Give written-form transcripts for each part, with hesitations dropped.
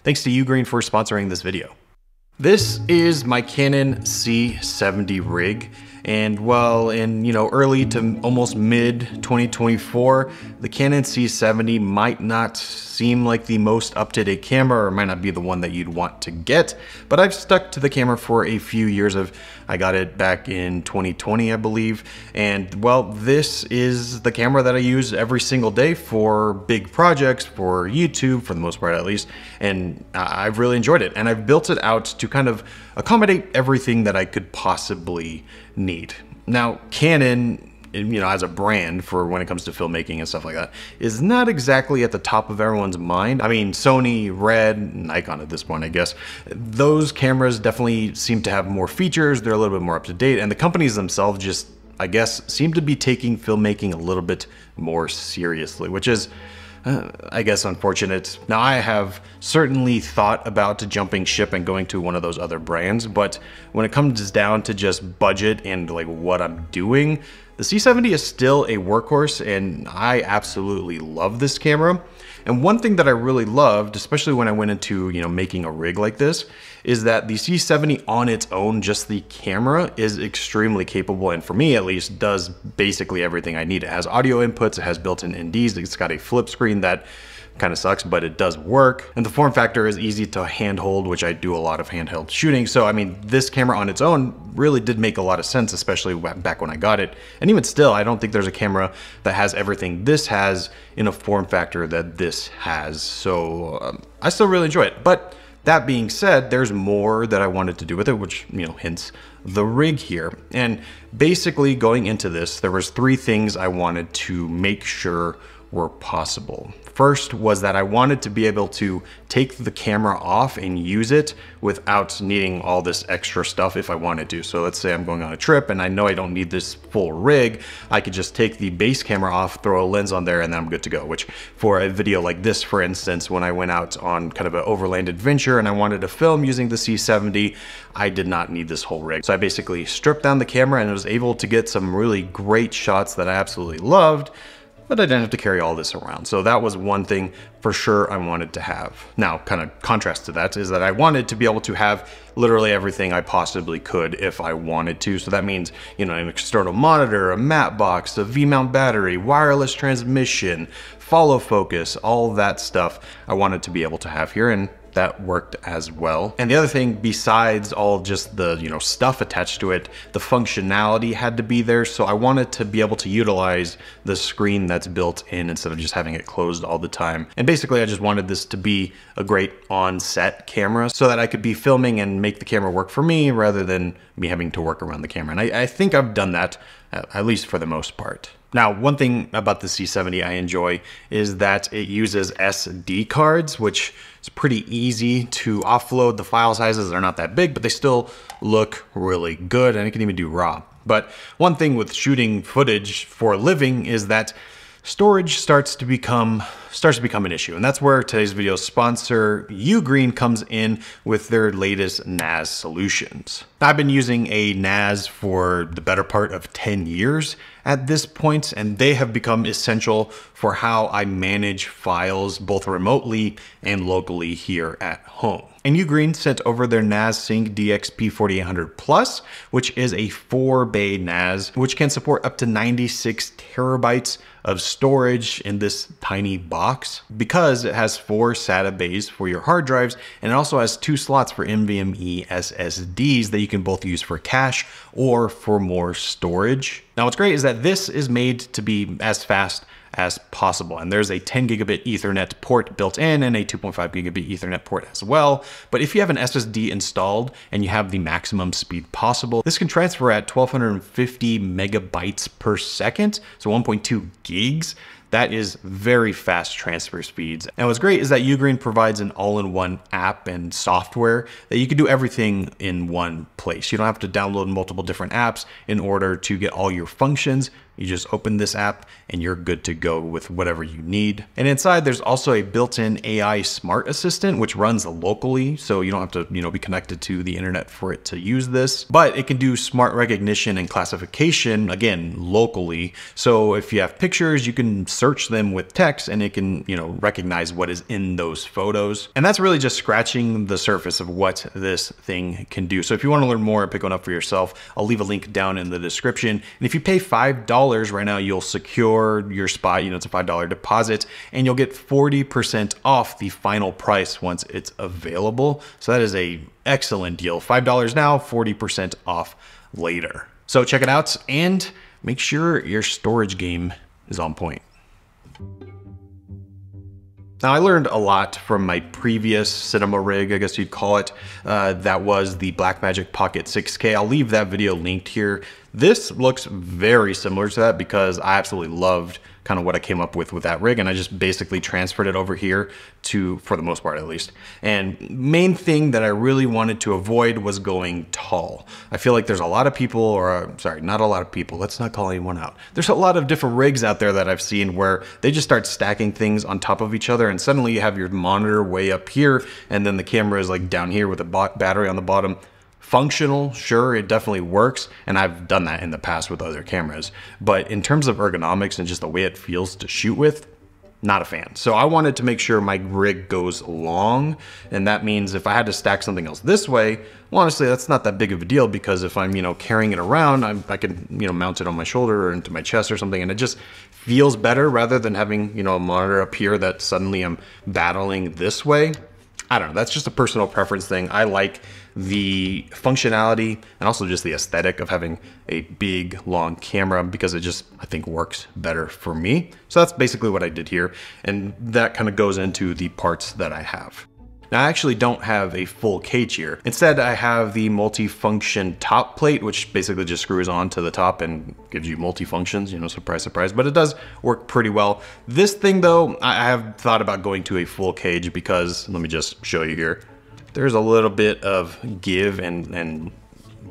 Thanks to Ugreen for sponsoring this video. This is my Canon C70 rig, and well, in early to almost mid 2024, the Canon C70 might not seem like the most up-to-date camera, or might not be the one that you'd want to get, but I've stuck to the camera for a few years. I got it back in 2020, I believe, and well, this is the camera that I use every single day for big projects, for YouTube, for the most part at least, and I've really enjoyed it, and I've built it out to kind of accommodate everything that I could possibly need. Now, Canon, as a brand for when it comes to filmmaking and stuff like that, is not exactly at the top of everyone's mind. I mean, Sony, Red, Nikon at this point, I guess, those cameras definitely seem to have more features. They're a little bit more up to date, and the companies themselves just, I guess, seem to be taking filmmaking a little bit more seriously, which is, I guess, unfortunate. Now, I have certainly thought about jumping ship and going to one of those other brands, but when it comes down to just budget and like what I'm doing, the C70 is still a workhorse, and I absolutely love this camera. And one thing that I really loved, especially when I went into making a rig like this, is that the C70 on its own, just the camera, is extremely capable, and for me at least, does basically everything I need. It has audio inputs, it has built-in NDs, it's got a flip screen that kind of sucks, but it does work. And the form factor is easy to handhold, which I do a lot of handheld shooting. So I mean, this camera on its own really did make a lot of sense, especially back when I got it. And even still, I don't think there's a camera that has everything this has in a form factor that this has. So I still really enjoy it. But that being said, there's more that I wanted to do with it, which, hence the rig here. And basically going into this, there was three things I wanted to make sure were possible. First was that I wanted to be able to take the camera off and use it without needing all this extra stuff if I wanted to. So let's say I'm going on a trip and I know I don't need this full rig. I could just take the base camera off, throw a lens on there, and then I'm good to go. Which for a video like this, for instance, when I went out on kind of an overland adventure and I wanted to film using the C70, I did not need this whole rig. So I basically stripped down the camera and was able to get some really great shots that I absolutely loved, but I didn't have to carry all this around. So that was one thing for sure I wanted to have. Now, kind of contrast to that is that I wanted to be able to have literally everything I possibly could if I wanted to. So that means, an external monitor, a matte box, a V-mount battery, wireless transmission, follow focus, all that stuff I wanted to be able to have here, and that worked as well. And the other thing, besides all just the stuff attached to it, the functionality had to be there. So I wanted to be able to utilize the screen that's built in instead of just having it closed all the time. And basically I just wanted this to be a great on-set camera so that I could be filming and make the camera work for me rather than me having to work around the camera. And I think I've done that, at least for the most part. Now, one thing about the C70 I enjoy is that it uses SD cards, which is pretty easy to offload. The file sizes are not that big, but they still look really good, and it can even do RAW. But one thing with shooting footage for a living is that storage starts to become an issue. And that's where today's video sponsor, Ugreen, comes in with their latest NAS solutions. I've been using a NAS for the better part of 10 years at this point, and they have become essential for how I manage files both remotely and locally here at home. And Ugreen sent over their NAS Sync DXP 4800 Plus, which is a 4-bay NAS, which can support up to 96 terabytes of storage in this tiny box, because it has 4 SATA bays for your hard drives, and it also has 2 slots for NVMe SSDs that you can both use for cache or for more storage. Now, what's great is that this is made to be as fast as possible, and there's a 10 gigabit Ethernet port built in and a 2.5 gigabit Ethernet port as well. But if you have an SSD installed and you have the maximum speed possible, this can transfer at 1250 megabytes per second, so 1.2 gigs. That is very fast transfer speeds. And what's great is that Ugreen provides an all-in-one app and software that you can do everything in one place. You don't have to download multiple different apps in order to get all your functions You just open this app and you're good to go with whatever you need. And inside there's also a built-in AI smart assistant, which runs locally. So you don't have to, be connected to the internet for it to use this, but it can do smart recognition and classification, again, locally. So if you have pictures, you can search them with text and it can, recognize what is in those photos. And that's really just scratching the surface of what this thing can do. So if you want to learn more and pick one up for yourself, I'll leave a link down in the description. And if you pay $5 right now, you'll secure your spot. It's a $5 deposit and you'll get 40% off the final price once it's available. So that is a excellent deal. $5 now, 40% off later. So check it out and make sure your storage game is on point. Now, I learned a lot from my previous cinema rig, I guess you'd call it. That was the Blackmagic Pocket 6K. I'll leave that video linked here. This looks very similar to that because I absolutely loved kind of what I came up with that rig, and I just basically transferred it over here for the most part at least. And main thing that I really wanted to avoid was going tall. I feel like there's a lot of people, or sorry, not a lot of people, let's not call anyone out. There's a lot of different rigs out there that I've seen where they just start stacking things on top of each other and suddenly you have your monitor way up here and then the camera is like down here with a battery on the bottom. Functional, sure, it definitely works, and I've done that in the past with other cameras, but in terms of ergonomics and just the way it feels to shoot with, not a fan. So I wanted to make sure my rig goes long, and that means if I had to stack something else this way, well, honestly, that's not that big of a deal because if I'm, carrying it around, I can, mount it on my shoulder or into my chest or something, and it just feels better rather than having, a monitor up here that suddenly I'm battling this way. I don't know, that's just a personal preference thing. I like the functionality and also just the aesthetic of having a big, long camera because it just, I think, works better for me. So that's basically what I did here. And that kind of goes into the parts that I have. Now, I actually don't have a full cage here. Instead, I have the multi-function top plate, which basically just screws on to the top and gives you multi-functions, surprise, surprise, but it does work pretty well. This thing though, I have thought about going to a full cage because, let me just show you here. There's a little bit of give and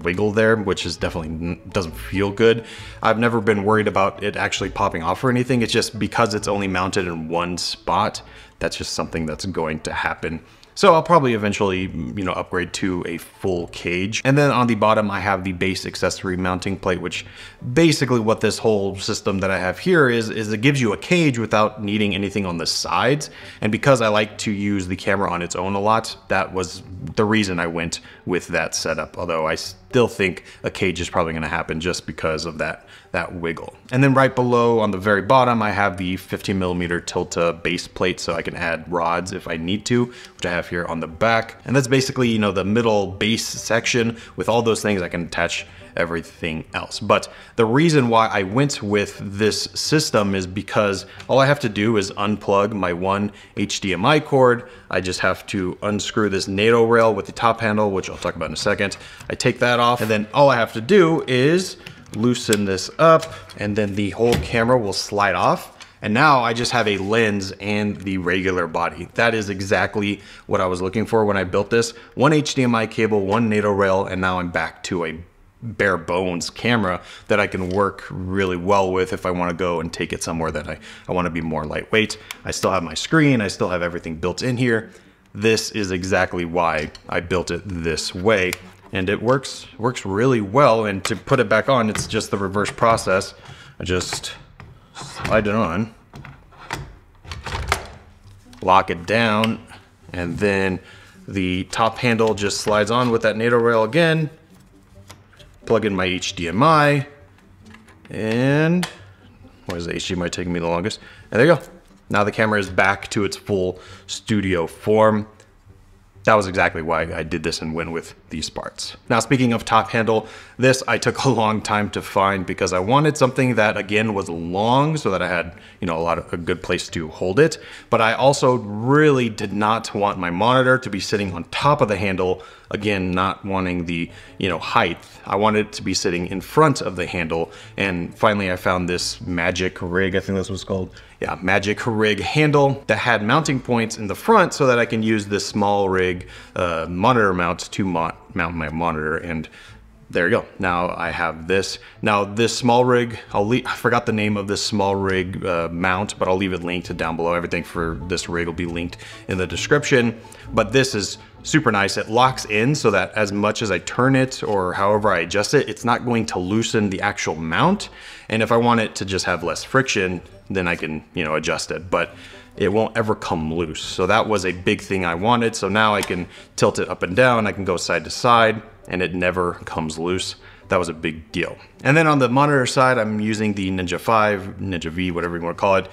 wiggle there, which is definitely doesn't feel good. I've never been worried about it actually popping off or anything. It's just because it's only mounted in one spot, that's just something that's going to happen. So I'll probably eventually, upgrade to a full cage. And then on the bottom, I have the base accessory mounting plate, which basically what this whole system that I have here is it gives you a cage without needing anything on the sides. And because I like to use the camera on its own a lot, that was the reason I went with that setup. Although I still think a cage is probably gonna happen just because of that wiggle. And then right below on the very bottom, I have the 15mm Tilta base plate so I can add rods if I need to, which I have here on the back. And that's basically, the middle base section. With all those things, I can attach everything else. But the reason why I went with this system is because all I have to do is unplug my one HDMI cord. I just have to unscrew this NATO rail with the top handle, which I'll talk about in a second. I take that off, and then all I have to do is loosen this up, and then the whole camera will slide off. And now I just have a lens and the regular body. That is exactly what I was looking for when I built this. One HDMI cable, one NATO rail, and now I'm back to a bare bones camera that I can work really well with if I want to go and take it somewhere that I want to be more lightweight. I still have my screen, I still have everything built in here. This is exactly why I built it this way. And it works really well. And to put it back on, it's just the reverse process. I just slide it on, lock it down, and then the top handle just slides on with that NATO rail again. Plug in my HDMI, and why is the HDMI taking me the longest? And there you go. Now the camera is back to its full studio form. That was exactly why I did this and went with these parts. Now, speaking of top handle, this I took a long time to find because I wanted something that, again, was long so that I had, a good place to hold it. But I also really did not want my monitor to be sitting on top of the handle. Again, not wanting the, height. I wanted it to be sitting in front of the handle. And finally, I found this Magic Rig, I think that's what it's called. Yeah, Magic Rig handle that had mounting points in the front so that I can use this small rig monitor mount to mount my monitor. And there you go. Now I have this. Now this small rig, I forgot the name of this small rig mount, but I'll leave it linked down below. Everything for this rig will be linked in the description. But this is super nice. It locks in so that as much as I turn it or however I adjust it, it's not going to loosen the actual mount. And if I want it to just have less friction, then I can, you know, adjust it. But it won't ever come loose. So that was a big thing I wanted. So now I can tilt it up and down. I can go side to side and it never comes loose. That was a big deal. And then on the monitor side, I'm using the Ninja 5, Ninja V, whatever you want to call it.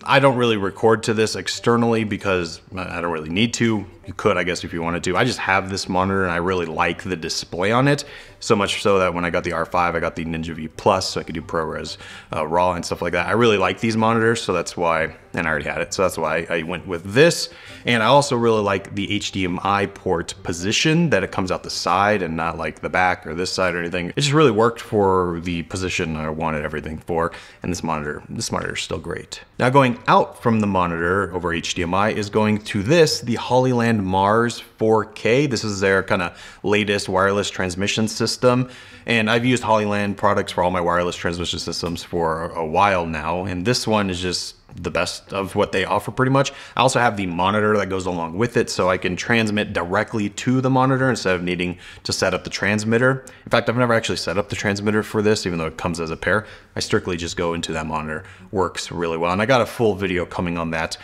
I don't really record to this externally because I don't really need to. You could, I guess, if you wanted to. I just have this monitor and I really like the display on it. So much so that when I got the R5, I got the Ninja V Plus, so I could do ProRes RAW and stuff like that. I really like these monitors, so that's why, and I already had it, so that's why I went with this. And I also really like the HDMI port position, that it comes out the side and not like the back or this side or anything. It just really worked for the position I wanted everything for, and this monitor is still great. Now going out from the monitor over HDMI is going to this, the Hollyland Mars 4K. This is their kind of latest wireless transmission system. And I've used Hollyland products for all my wireless transmission systems for a while now. And this one is just the best of what they offer pretty much. I also have the monitor that goes along with it, so I can transmit directly to the monitor instead of needing to set up the transmitter. In fact, I've never actually set up the transmitter for this, even though it comes as a pair. I strictly just go into that monitor. Works really well. And I got a full video coming on that.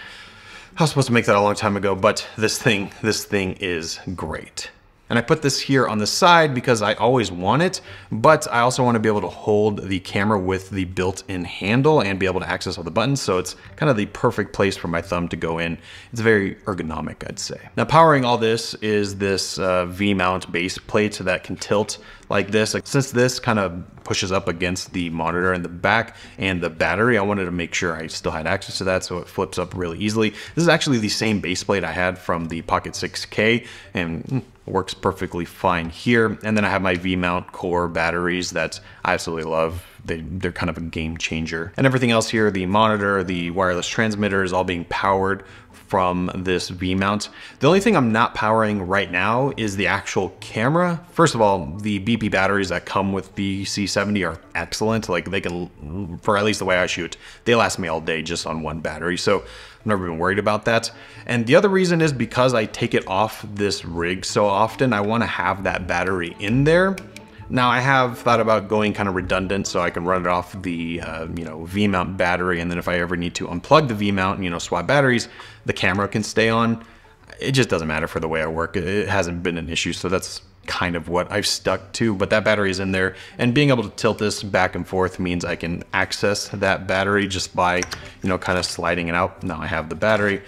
I was supposed to make that a long time ago, but this thing is great. And I put this here on the side because I always want it, but I also want to be able to hold the camera with the built-in handle and be able to access all the buttons. So it's kind of the perfect place for my thumb to go in. It's very ergonomic, I'd say. Now powering all this is this V-mount base plate that can tilt like this. Since this kind of pushes up against the monitor in the back and the battery, I wanted to make sure I still had access to that, so it flips up really easily. This is actually the same base plate I had from the Pocket 6K, and works perfectly fine here. And then I have my V-mount core batteries that I absolutely love. They're kind of a game changer. And everything else here, the monitor, the wireless transmitter, is all being powered from this V-mount. The only thing I'm not powering right now is the actual camera. First of all, the BP batteries that come with the C70 are excellent. Like, they can, for at least the way I shoot, they last me all day just on one battery. So I've never been worried about that. And the other reason is because I take it off this rig so often, I want to have that battery in there. Now I have thought about going kind of redundant so I can run it off the V-mount battery, and then if I ever need to unplug the V-mount and swap batteries, the camera can stay on. It just doesn't matter for the way I work. It hasn't been an issue, so that's kind of what I've stuck to. But that battery is in there, and being able to tilt this back and forth means I can access that battery just by kind of sliding it out. Now I have the battery.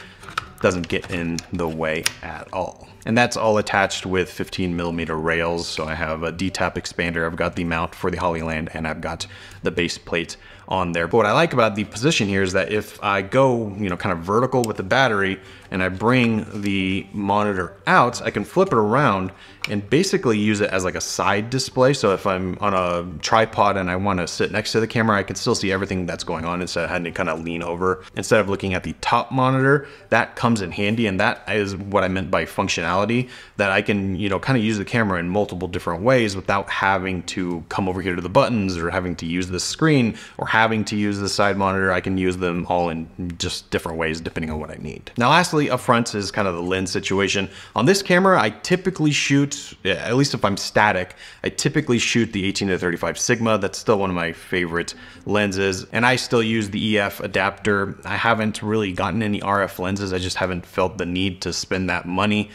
Doesn't get in the way at all. And that's all attached with 15mm rails. So I have a D-tap expander, I've got the mount for the Hollyland, and I've got the base plate on there. But what I like about the position here is that if I go, kind of vertical with the battery and I bring the monitor out, I can flip it around and basically use it as like a side display. So if I'm on a tripod and I want to sit next to the camera, I can still see everything that's going on instead of having to kind of lean over. Instead of looking at the top monitor, that comes in handy, and that is what I meant by functionality, that I can, kind of use the camera in multiple different ways without having to come over here to the buttons or having to use the screen or having to use the side monitor. I can use them all in just different ways depending on what I need. Now lastly, up front is kind of the lens situation. On this camera, I typically shoot, at least if I'm static, I typically shoot the 18-35 Sigma. That's still one of my favorite lenses, and I still use the EF adapter. I haven't really gotten any RF lenses. I just haven't felt the need to spend that money.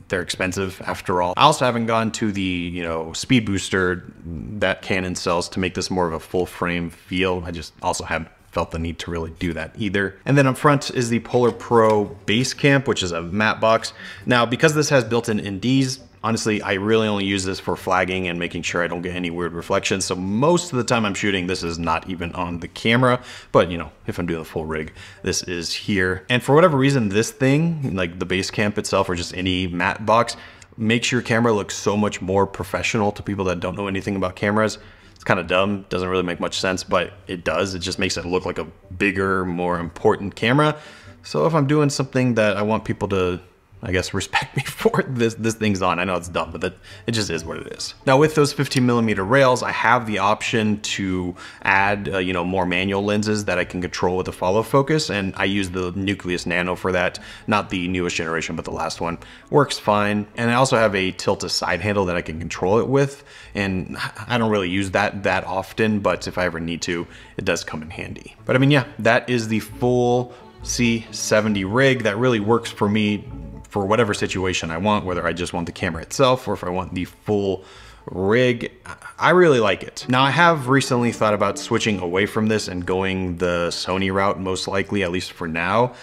They're expensive after all. I also haven't gone to the, speed booster that Canon sells to make this more of a full frame feel. I just also haven't felt the need to really do that either. And then up front is the Polar Pro base camp, which is a matte box. Now, because this has built-in NDs, honestly, I really only use this for flagging and making sure I don't get any weird reflections. So most of the time I'm shooting, this is not even on the camera, but if I'm doing the full rig, this is here. And for whatever reason, this thing, like the base camp itself or just any matte box, makes your camera look so much more professional to people that don't know anything about cameras. It's kind of dumb, doesn't really make much sense, but it does. It just makes it look like a bigger, more important camera. So if I'm doing something that I want people to I guess, respect me for this thing's on. I know it's dumb, but it just is what it is. Now with those 15mm rails, I have the option to add, you know, more manual lenses that I can control with the follow focus, and I use the Nucleus Nano for that. Not the newest generation, but the last one. Works fine. And I also have a tilt aside handle that I can control it with, and I don't really use that often, but if I ever need to, it does come in handy. But I mean, yeah, that is the full C70 rig that really works for me for whatever situation I want, whether I just want the camera itself or if I want the full rig. I really like it. Now I have recently thought about switching away from this and going the Sony route, most likely, at least for now.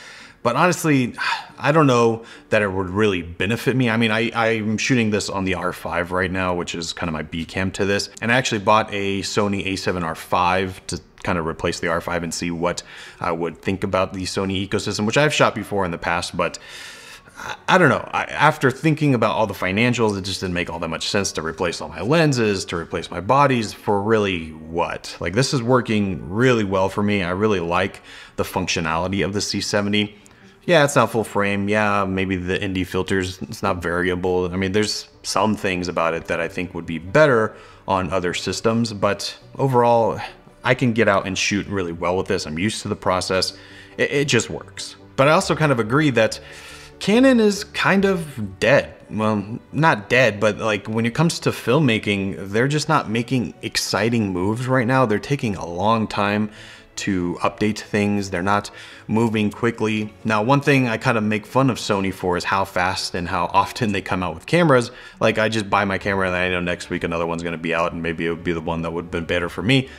But honestly, I don't know that it would really benefit me. I mean, I'm shooting this on the R5 right now, which is kind of my B cam to this. And I actually bought a Sony a7R5 to kind of replace the R5 and see what I would think about the Sony ecosystem, which I've shot before in the past, but I don't know. After thinking about all the financials, it just didn't make all that much sense to replace all my lenses, to replace my bodies for really what? Like, this is working really well for me. I really like the functionality of the C70. Yeah, it's not full frame. Yeah, maybe the ND filters, it's not variable. I mean, there's some things about it that I think would be better on other systems, but overall, I can get out and shoot really well with this. I'm used to the process. It just works. But I also kind of agree that Canon is kind of dead. Well, not dead, but like when it comes to filmmaking, they're just not making exciting moves right now. They're taking a long time to update things. They're not moving quickly. Now, one thing I kind of make fun of Sony for is how fast and how often they come out with cameras. Like, I just buy my camera and I know next week another one's gonna be out and maybe it would be the one that would have been better for me.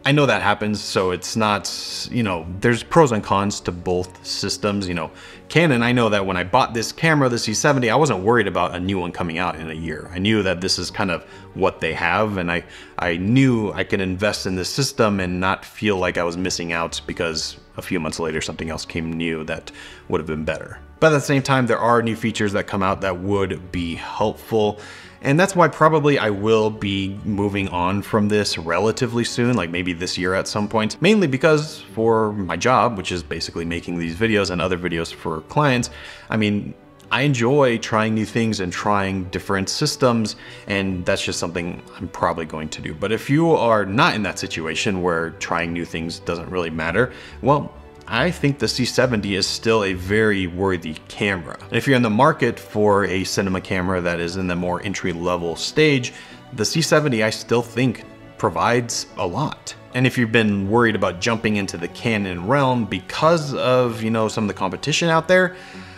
I know that happens, so it's not, you know, there's pros and cons to both systems. You know, Canon, I know that when I bought this camera, the C70, I wasn't worried about a new one coming out in a year. I knew that this is kind of what they have, and I knew I could invest in this system and not feel like I was missing out because a few months later something else came new that would have been better. But at the same time, there are new features that come out that would be helpful. And that's why probably I will be moving on from this relatively soon, like maybe this year at some point, mainly because for my job, which is basically making these videos and other videos for clients, I mean, I enjoy trying new things and trying different systems, and that's just something I'm probably going to do. But if you are not in that situation where trying new things doesn't really matter, well, I think the C70 is still a very worthy camera. And if you're in the market for a cinema camera that is in the more entry-level stage, the C70 I still think provides a lot. And if you've been worried about jumping into the Canon realm because of, you know, some of the competition out there,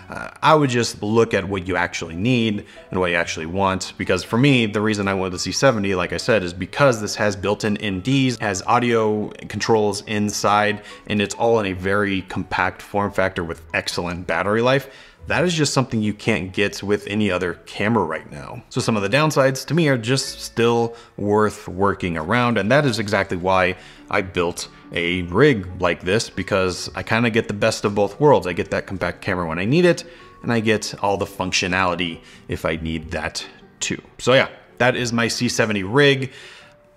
I would just look at what you actually need and what you actually want. Because for me, the reason I went with the C70, like I said, is because this has built-in NDs, has audio controls inside, and it's all in a very compact form factor with excellent battery life. That is just something you can't get with any other camera right now. So some of the downsides to me are just still worth working around, and that is exactly why I built a rig like this, because I kind of get the best of both worlds. I get that compact camera when I need it, and I get all the functionality if I need that too. So yeah, that is my C70 rig.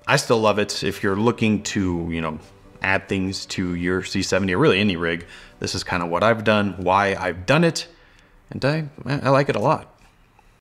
I still love it. If you're looking to, you know, add things to your C70 or really any rig, this is kind of what I've done, why I've done it, and I like it a lot.